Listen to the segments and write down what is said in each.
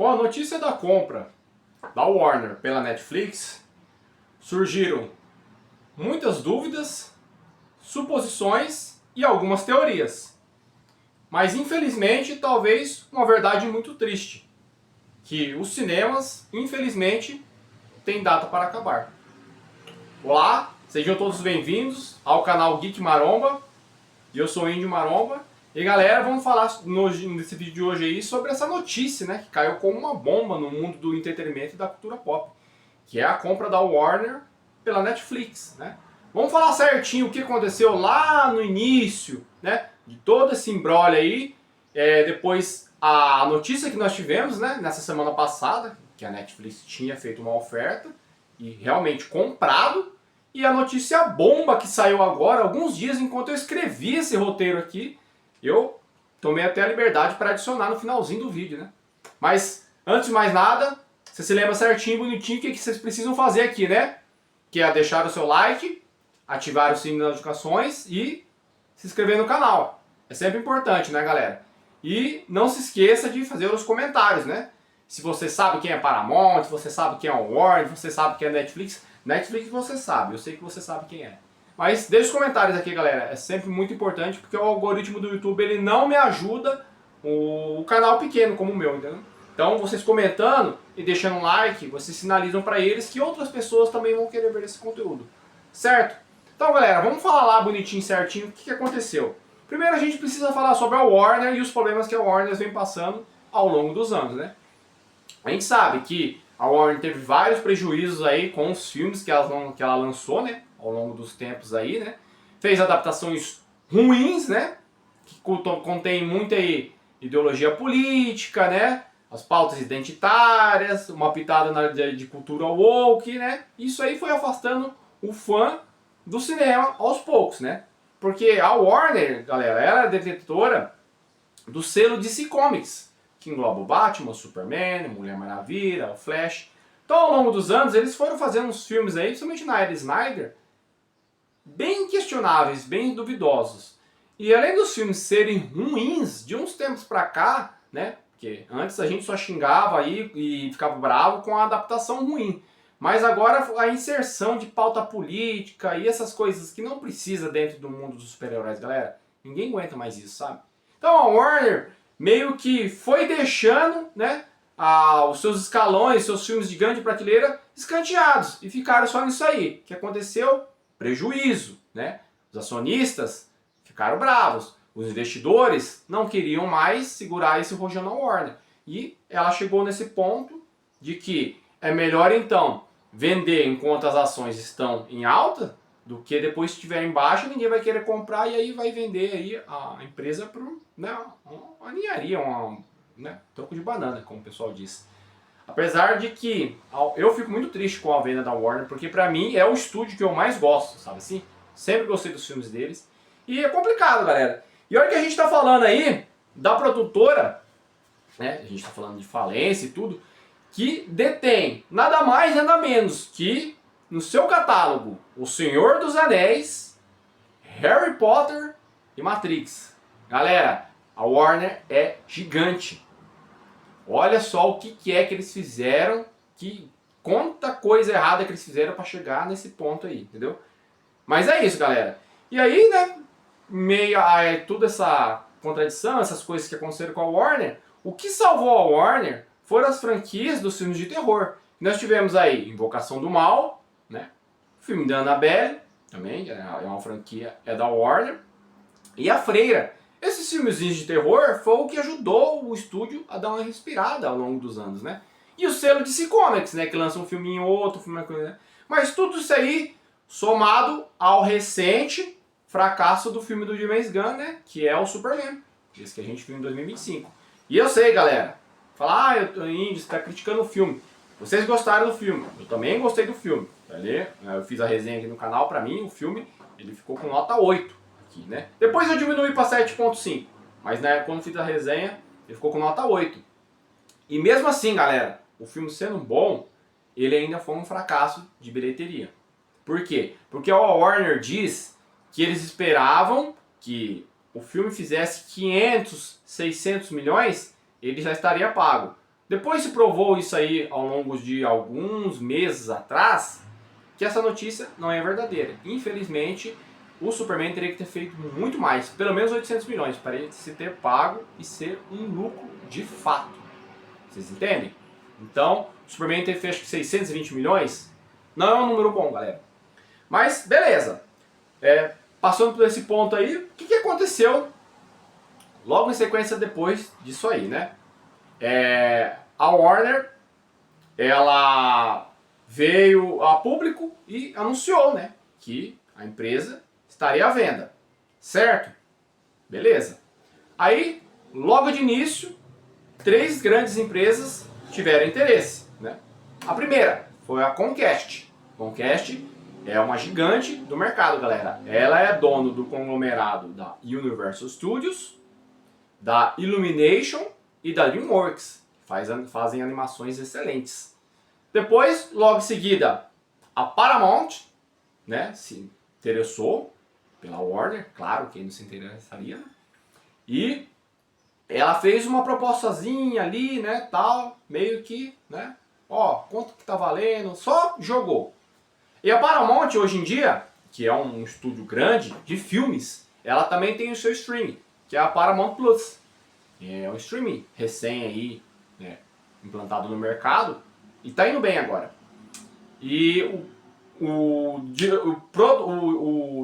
Com a notícia da compra da Warner pela Netflix, surgiram muitas dúvidas, suposições e algumas teorias. Mas infelizmente, talvez uma verdade muito triste, que os cinemas, infelizmente, têm data para acabar. Olá, sejam todos bem-vindos ao canal Geek Maromba. Eu sou o Índio Maromba. E galera, vamos falar nesse vídeo de hoje aí sobre essa notícia, né, que caiu como uma bomba no mundo do entretenimento e da cultura pop, que é a compra da Warner pela Netflix, né? Vamos falar certinho o que aconteceu lá no início, né, de todo esse imbróglio aí, depois a notícia que nós tivemos, né, nessa semana passada, que a Netflix tinha feito uma oferta e realmente comprado, e a notícia bomba que saiu agora, alguns dias enquanto eu escrevi esse roteiro aqui. Eu tomei até a liberdade para adicionar no finalzinho do vídeo, né? Mas, antes de mais nada, você se lembra certinho, bonitinho, o que vocês precisam fazer aqui, né? Que é deixar o seu like, ativar o sininho das notificações e se inscrever no canal. É sempre importante, né, galera? E não se esqueça de fazer os comentários, né? Se você sabe quem é Paramount, se você sabe quem é o Warner, se você sabe quem é Netflix. Netflix você sabe, eu sei que você sabe quem é. Mas deixe os comentários aqui, galera, é sempre muito importante porque o algoritmo do YouTube ele não me ajuda o canal pequeno como o meu, entendeu? Então vocês comentando e deixando um like, vocês sinalizam para eles que outras pessoas também vão querer ver esse conteúdo, certo? Então galera, vamos falar lá bonitinho, certinho, o que aconteceu. Primeiro a gente precisa falar sobre a Warner e os problemas que a Warner vem passando ao longo dos anos, né? A gente sabe que a Warner teve vários prejuízos aí com os filmes que ela lançou, né? Ao longo dos tempos aí, né? Fez adaptações ruins, né? Que contém muita ideologia política, né? As pautas identitárias, uma pitada de cultura woke, né? Isso aí foi afastando o fã do cinema aos poucos, né? Porque a Warner, galera, era a detentora do selo DC Comics, que engloba o Batman, o Superman, Mulher Maravilha, o Flash. Então, ao longo dos anos, eles foram fazendo uns filmes aí, principalmente na era Snyder, bem questionáveis, bem duvidosos. E além dos filmes serem ruins, de uns tempos pra cá, né? Porque antes a gente só xingava aí e ficava bravo com a adaptação ruim. Mas agora a inserção de pauta política e essas coisas que não precisa dentro do mundo dos super-heróis, galera, ninguém aguenta mais isso, sabe? Então a Warner meio que foi deixando, né, os seus escalões, seus filmes de grande prateleira escanteados e ficaram só nisso aí. O que aconteceu? Prejuízo, né? Os acionistas ficaram bravos, os investidores não queriam mais segurar esse rojão na Warner. E ela chegou nesse ponto de que é melhor então vender enquanto as ações estão em alta do que depois se estiver em baixa ninguém vai querer comprar e aí vai vender aí a empresa para, né, uma ninharia, né, troco de banana, como o pessoal diz. Apesar de que eu fico muito triste com a venda da Warner, porque pra mim é o estúdio que eu mais gosto, sabe assim? Sempre gostei dos filmes deles. E é complicado, galera. E olha que a gente tá falando aí da produtora, né? A gente tá falando de falência e tudo, que detém nada mais nada menos que no seu catálogo O Senhor dos Anéis, Harry Potter e Matrix. Galera, a Warner é gigante. Olha só o que é que eles fizeram, quanta coisa errada que eles fizeram para chegar nesse ponto aí, entendeu? Mas é isso, galera. E aí, né, meio a toda essa contradição, essas coisas que aconteceram com a Warner, o que salvou a Warner foram as franquias dos filmes de terror. Nós tivemos aí Invocação do Mal, né, o filme da Annabelle, também é uma franquia, é da Warner, e a Freira. Esses filmezinhos de terror foi o que ajudou o estúdio a dar uma respirada ao longo dos anos, né? E o selo DC Comics, né? Que lança um filminho outro, filme, né? Mas tudo isso aí somado ao recente fracasso do filme do James Gunn, né? Que é o Superman. Esse que a gente viu em 2025. E eu sei, galera. Falar, Índio, você tá criticando o filme. Vocês gostaram do filme. Eu também gostei do filme. Eu fiz a resenha aqui no canal. Pra mim, o filme, ele ficou com nota 8. Aqui, né? Depois eu diminui para 7.5, mas né, quando fiz a resenha ele ficou com nota 8. E mesmo assim, galera, o filme sendo bom, ele ainda foi um fracasso de bilheteria. Por quê? Porque a Warner diz que eles esperavam que o filme fizesse 500, 600 milhões, ele já estaria pago. Depois se provou isso aí ao longo de alguns meses atrás, que essa notícia não é verdadeira. Infelizmente, o Superman teria que ter feito muito mais, pelo menos 800 milhões, para ele se ter pago e ser um lucro de fato. Vocês entendem? Então, o Superman ter feito 620 milhões não é um número bom, galera. Mas, beleza. Passando por esse ponto aí, o que aconteceu logo em sequência depois disso aí, né? A Warner, ela veio a público e anunciou, né, que a empresa estaria à venda, certo? Beleza. Aí, logo de início, 3 grandes empresas tiveram interesse, né? A primeira foi a Comcast. Comcast é uma gigante do mercado, galera. Ela é dono do conglomerado da Universal Studios, da Illumination e da DreamWorks. Fazem animações excelentes. Depois, logo em seguida, a Paramount, né, se interessou pela Warner, claro, quem não se interessaria, né? E ela fez uma propostazinha ali, né, tal, meio que, né, ó, quanto que tá valendo, só jogou. E a Paramount, hoje em dia, que é um estúdio grande de filmes, ela também tem o seu streaming, que é a Paramount Plus. É um streaming recém aí, né, implantado no mercado, e tá indo bem agora. E o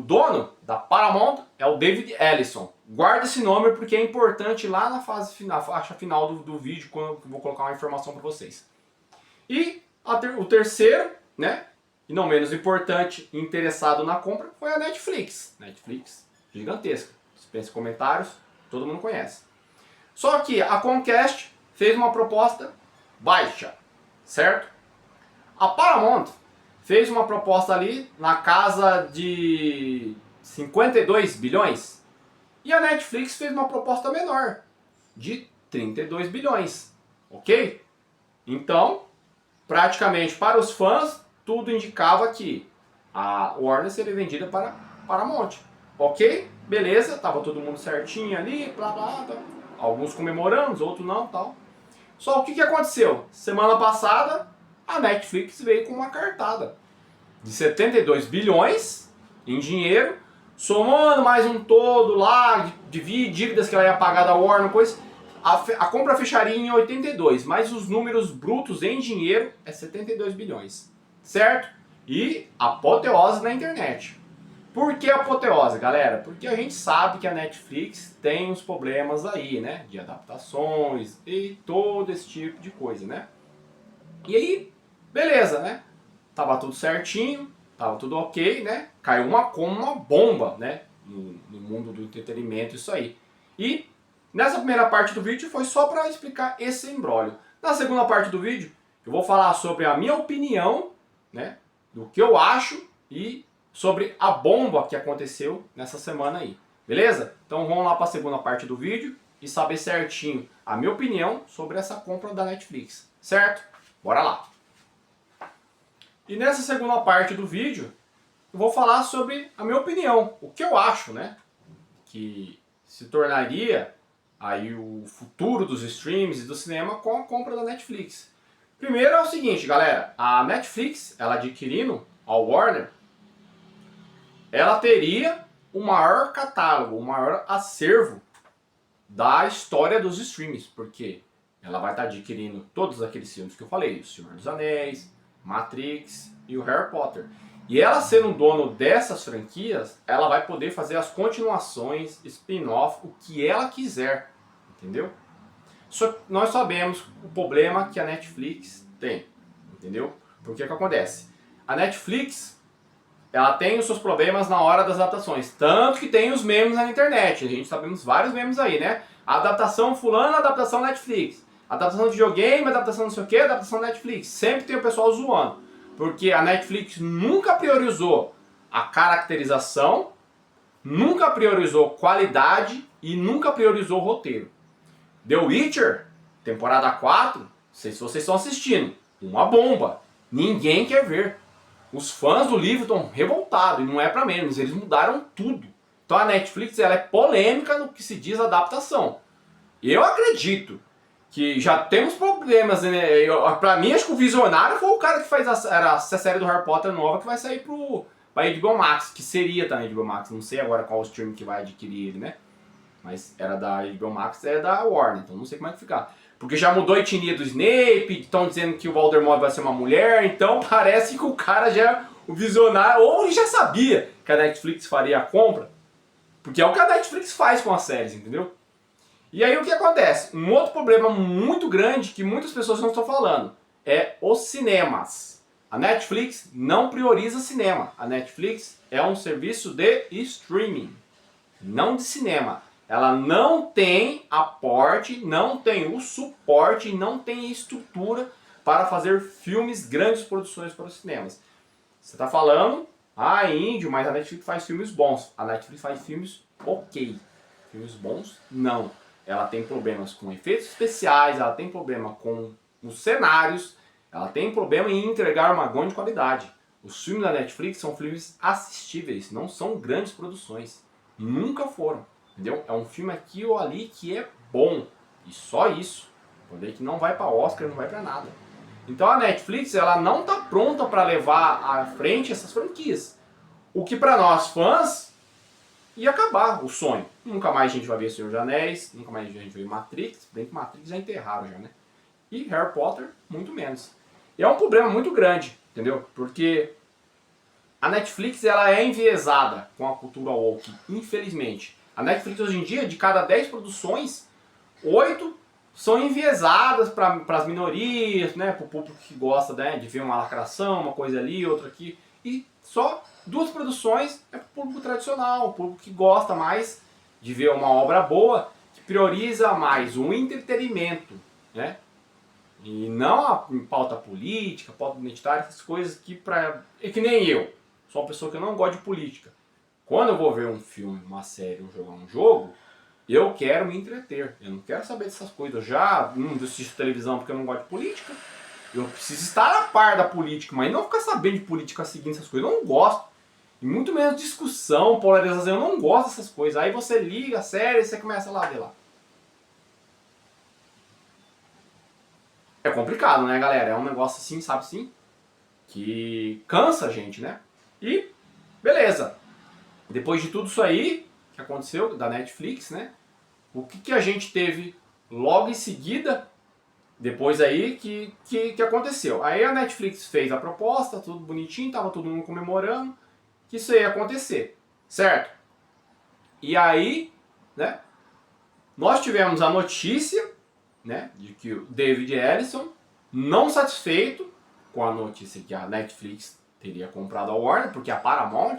dono da Paramount é o David Ellison. Guarda esse nome porque é importante lá na faixa final do vídeo, quando eu vou colocar uma informação para vocês. E o terceiro, né, e não menos importante, interessado na compra, foi a Netflix. Netflix, gigantesca. Dispensa comentários, todo mundo conhece. Só que a Comcast fez uma proposta baixa, certo? A Paramount fez uma proposta ali na casa de 52 bilhões. E a Netflix fez uma proposta menor, de 32 bilhões. Ok? Então, praticamente para os fãs, tudo indicava que a Warner seria vendida para Paramount. Ok? Beleza, tava todo mundo certinho ali, blá blá blá. Alguns comemoramos, outros não, tal. Só o que aconteceu? Semana passada, a Netflix veio com uma cartada de 72 bilhões em dinheiro, somando mais um todo lá, de dívidas que ela ia pagar da Warner, coisa. A compra fecharia em 82, mas os números brutos em dinheiro é 72 bilhões, certo? E apoteose na internet. Por que apoteose, galera? Porque a gente sabe que a Netflix tem uns problemas aí, né? De adaptações e todo esse tipo de coisa, né? E aí, beleza, né? Tava tudo certinho, tava tudo ok, né? Caiu como uma bomba, né? No mundo do entretenimento, isso aí. E nessa primeira parte do vídeo foi só para explicar esse imbróglio. Na segunda parte do vídeo, eu vou falar sobre a minha opinião, né? Do que eu acho e sobre a bomba que aconteceu nessa semana aí. Beleza? Então vamos lá para a segunda parte do vídeo e saber certinho a minha opinião sobre essa compra da Netflix. Certo? Bora lá! E nessa segunda parte do vídeo, eu vou falar sobre a minha opinião, o que eu acho, né? Que se tornaria aí o futuro dos streams e do cinema com a compra da Netflix. Primeiro é o seguinte, galera, a Netflix, ela adquirindo a Warner, ela teria o maior catálogo, o maior acervo da história dos streams, porque ela vai estar adquirindo todos aqueles filmes que eu falei, O Senhor dos Anéis, Matrix e o Harry Potter. E ela sendo dono dessas franquias, ela vai poder fazer as continuações, spin-off, o que ela quiser, entendeu? Só nós sabemos o problema que a Netflix tem, entendeu? Porque o que acontece? A Netflix, ela tem os seus problemas na hora das adaptações, tanto que tem os memes na internet, a gente sabemos vários memes aí, né? Adaptação fulana, adaptação Netflix. Adaptação de videogame, adaptação não sei o que, adaptação Netflix. Sempre tem o pessoal zoando. Porque a Netflix nunca priorizou a caracterização, nunca priorizou qualidade e nunca priorizou o roteiro. The Witcher, temporada 4, não sei se vocês estão assistindo, uma bomba. Ninguém quer ver. Os fãs do livro estão revoltados, e não é pra menos, eles mudaram tudo. Então a Netflix ela é polêmica no que se diz adaptação. Eu acredito que já temos problemas, né? Pra mim, acho que o visionário foi o cara que faz a série do Harry Potter nova que vai sair pra HBO Max, que seria também HBO Max, não sei agora qual o stream que vai adquirir ele, né? Mas era da HBO Max, é da Warner, então não sei como é que ficar. Porque já mudou a etnia do Snape, estão dizendo que o Voldemort vai ser uma mulher, então parece que o cara já é o visionário, ou ele já sabia que a Netflix faria a compra, porque é o que a Netflix faz com as séries, entendeu? E aí o que acontece? Um outro problema muito grande que muitas pessoas não estão falando é os cinemas. A Netflix não prioriza cinema. A Netflix é um serviço de streaming, não de cinema. Ela não tem aporte, não tem o suporte, não tem estrutura para fazer filmes, grandes produções para os cinemas. Você está falando, índio, mas a Netflix faz filmes bons. A Netflix faz filmes ok. Filmes bons, não. Ela tem problemas com efeitos especiais, ela tem problema com os cenários, ela tem problema em entregar uma grande qualidade. Os filmes da Netflix são filmes assistíveis, não são grandes produções. Nunca foram, entendeu? É um filme aqui ou ali que é bom, e só isso. Poder que não vai para Oscar, não vai para nada. Então a Netflix, ela não está pronta para levar à frente essas franquias. O que para nós fãs ia acabar o sonho. Nunca mais a gente vai ver Senhor dos Anéis, nunca mais a gente vai ver Matrix, bem que Matrix já enterraram já, né? E Harry Potter, muito menos. E é um problema muito grande, entendeu? Porque a Netflix, ela é enviesada com a cultura woke, infelizmente. A Netflix hoje em dia, de cada 10 produções, 8 são enviesadas para as minorias, né? Para o público que gosta, né, de ver uma lacração, uma coisa ali, outra aqui. E só 2 produções é para o público tradicional, o público que gosta mais de ver uma obra boa, que prioriza mais o entretenimento, né? E não a pauta política, pauta identitária, essas coisas que é que nem eu. Sou uma pessoa que não gosta de política. Quando eu vou ver um filme, uma série, ou jogar um jogo, eu quero me entreter. Eu não quero saber dessas coisas. Eu já não assisto televisão porque eu não gosto de política. Eu preciso estar a par da política, mas não ficar sabendo de política seguindo essas coisas. Eu não gosto. E muito menos discussão, polarização. Eu não gosto dessas coisas. Aí você liga a série e você começa lá a ver lá. É complicado, né, galera? É um negócio assim, sabe assim? Que cansa a gente, né? E beleza. Depois de tudo isso aí que aconteceu da Netflix, né? O que a gente teve logo em seguida, depois aí que aconteceu? Aí a Netflix fez a proposta, tudo bonitinho, tava todo mundo comemorando que isso ia acontecer, certo? E aí, né? Nós tivemos a notícia, né, de que o David Ellison, não satisfeito com a notícia que a Netflix teria comprado a Warner, porque a Paramount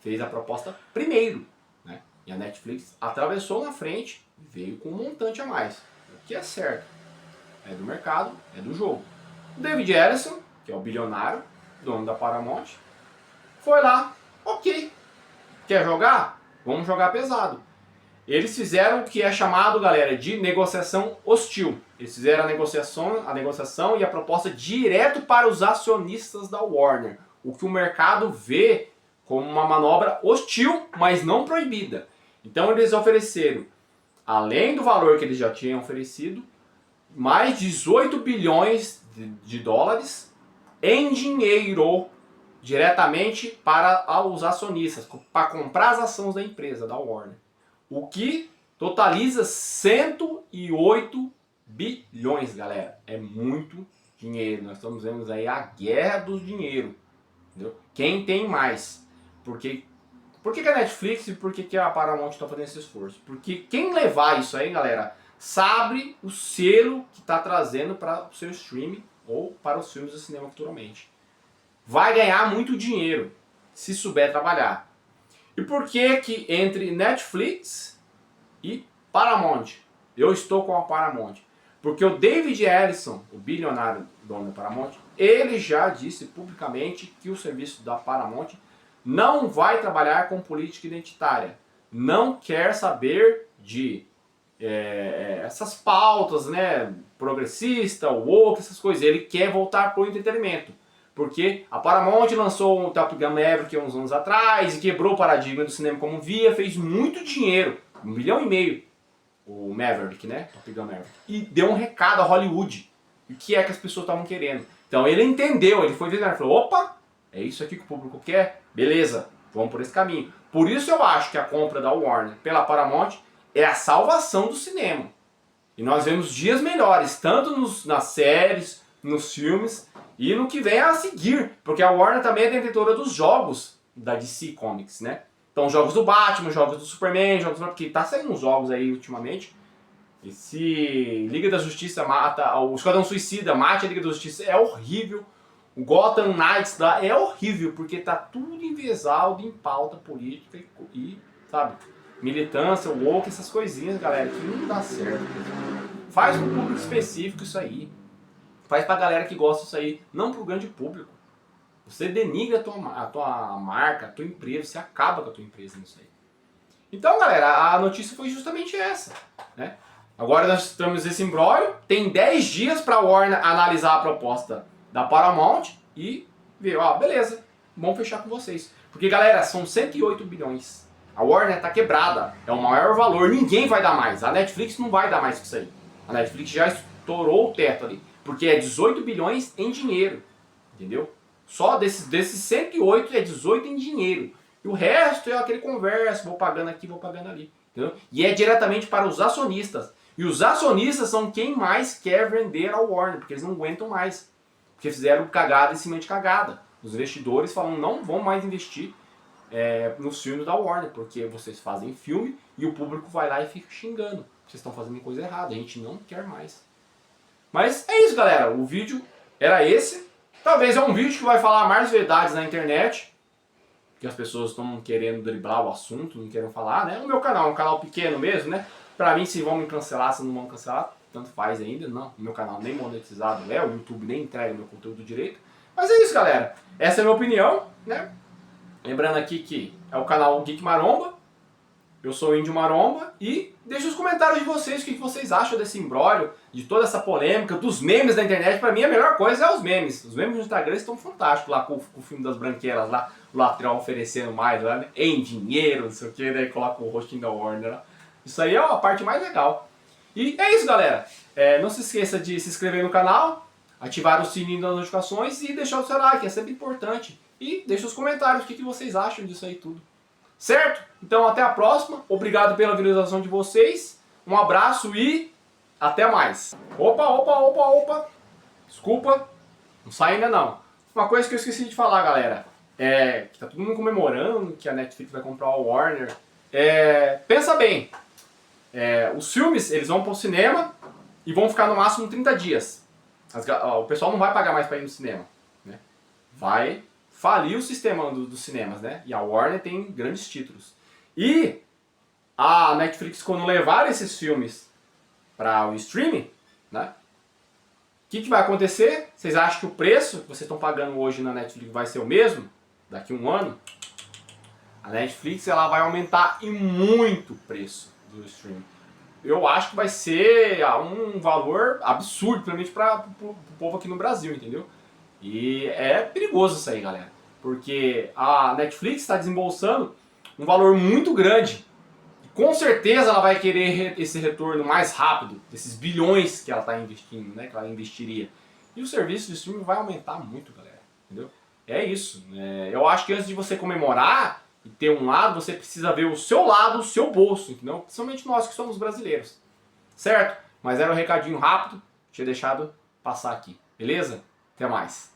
fez a proposta primeiro, né? E a Netflix atravessou na frente e veio com um montante a mais. O que é certo. É do mercado, é do jogo. O David Ellison, que é o bilionário, dono da Paramount, foi lá, ok. Quer jogar? Vamos jogar pesado. Eles fizeram o que é chamado, galera, de negociação hostil. Eles fizeram a negociação e a proposta direto para os acionistas da Warner. O que o mercado vê como uma manobra hostil, mas não proibida. Então eles ofereceram, além do valor que eles já tinham oferecido, mais 18 bilhões de dólares em dinheiro diretamente para os acionistas, para comprar as ações da empresa, da Warner. O que totaliza 108 bilhões, galera. É muito dinheiro. Nós estamos vendo aí a guerra do dinheiro. Entendeu? Quem tem mais? Por que a Netflix e por que a Paramount está fazendo esse esforço? Porque quem levar isso aí, galera, sabe o selo que está trazendo para o seu streaming ou para os filmes do cinema futuramente. Vai ganhar muito dinheiro se souber trabalhar. E por que entre Netflix e Paramount? Eu estou com a Paramount. Porque o David Ellison, o bilionário dono da Paramount, ele já disse publicamente que o serviço da Paramount não vai trabalhar com política identitária. Não quer saber de essas pautas, né, progressista, woke, essas coisas. Ele quer voltar para o entretenimento. Porque a Paramount lançou o Top Gun Maverick uns anos atrás e quebrou o paradigma do cinema como via, fez muito dinheiro, 1,5 bilhão. o Maverick, né? Top Gun Maverick. E deu um recado a Hollywood. O que é que as pessoas estavam querendo. Então ele entendeu, ele foi vendo, ele falou, opa, é isso aqui que o público quer? Beleza, vamos por esse caminho. Por isso eu acho que a compra da Warner pela Paramount é a salvação do cinema. E nós vemos dias melhores, tanto nas séries, nos filmes e no que vem a seguir. Porque a Warner também é detentora dos jogos da DC Comics, né? Então jogos do Batman, jogos do Superman, porque tá saindo uns jogos aí ultimamente. Esse Liga da Justiça mata, o Esquadrão Suicida mate a Liga da Justiça, é horrível. O Gotham Knights lá é horrível, porque tá tudo enviesado em pauta política e sabe, militância, woke, essas coisinhas, galera, que não dá certo. Faz para um público específico isso aí. Faz pra galera que gosta disso aí, não pro grande público. Você denigra a tua marca, a tua empresa, você acaba com a tua empresa nisso aí. Então, galera, a notícia foi justamente essa, né? Agora nós temos esse imbróglio, tem 10 dias para a Warner analisar a proposta da Paramount e ver, ó, beleza, vamos fechar com vocês. Porque, galera, são 108 bilhões. A Warner tá quebrada, é o maior valor, ninguém vai dar mais. A Netflix não vai dar mais que isso aí. A Netflix já estourou o teto ali, porque é 18 bilhões em dinheiro, entendeu? Só desses 108 é 18 em dinheiro. E o resto é aquele conversa, vou pagando aqui, vou pagando ali. Entendeu? E é diretamente para os acionistas. E os acionistas são quem mais quer vender ao Warner, porque eles não aguentam mais. Porque fizeram cagada em cima de cagada. Os investidores falam, não vão mais investir nos filmes da Warner, porque vocês fazem filme e o público vai lá e fica xingando. Vocês estão fazendo coisa errada, a gente não quer mais. Mas é isso, galera. O vídeo era esse. Talvez é um vídeo que vai falar mais verdades na internet, que as pessoas estão querendo driblar o assunto, não querem falar, né? O meu canal é um canal pequeno mesmo, né? Pra mim, se vão me cancelar, se não vão cancelar, tanto faz ainda, não. O meu canal nem monetizado é, o YouTube nem entrega meu conteúdo direito. Mas é isso, galera. Essa é a minha opinião, né? Lembrando aqui que é o canal Geek Maromba. Eu sou o Índio Maromba e deixa os comentários de vocês, o que vocês acham desse imbróglio, de toda essa polêmica, dos memes da internet. Pra mim a melhor coisa é os memes. Os memes no Instagram estão fantásticos lá com o filme das branquelas lá, o Latrell oferecendo mais lá, né? Em dinheiro, não sei o que, daí coloca o rostinho da Warner lá. Isso aí é a parte mais legal. E é isso, galera. Não se esqueça de se inscrever no canal, ativar o sininho das notificações e deixar o seu like, é sempre importante. E deixa os comentários o que vocês acham disso aí tudo. Certo? Então até a próxima. Obrigado pela visualização de vocês. Um abraço e até mais. Opa. Desculpa. Não sai ainda não. Uma coisa que eu esqueci de falar, galera. Que tá todo mundo comemorando que a Netflix vai comprar a Warner. Pensa bem. Os filmes, eles vão para o cinema e vão ficar no máximo 30 dias. O pessoal não vai pagar mais para ir no cinema, né? Vai falir o sistema dos cinemas, né? E a Warner tem grandes títulos. E a Netflix, quando levar esses filmes para o streaming, né? O que vai acontecer? Vocês acham que o preço que vocês estão pagando hoje na Netflix vai ser o mesmo? Daqui a um ano? A Netflix ela vai aumentar em muito o preço do streaming. Eu acho que vai ser um valor absurdo, principalmente para o povo aqui no Brasil, entendeu? E é perigoso isso aí, galera. Porque a Netflix está desembolsando um valor muito grande. E com certeza ela vai querer esse retorno mais rápido, desses bilhões que ela está investindo, né? Que ela investiria. E o serviço de streaming vai aumentar muito, galera. Entendeu? É isso. Eu acho que antes de você comemorar e ter um lado, você precisa ver o seu lado, o seu bolso, entendeu? Principalmente nós que somos brasileiros. Certo? Mas era um recadinho rápido, tinha deixado passar aqui. Beleza? Até mais.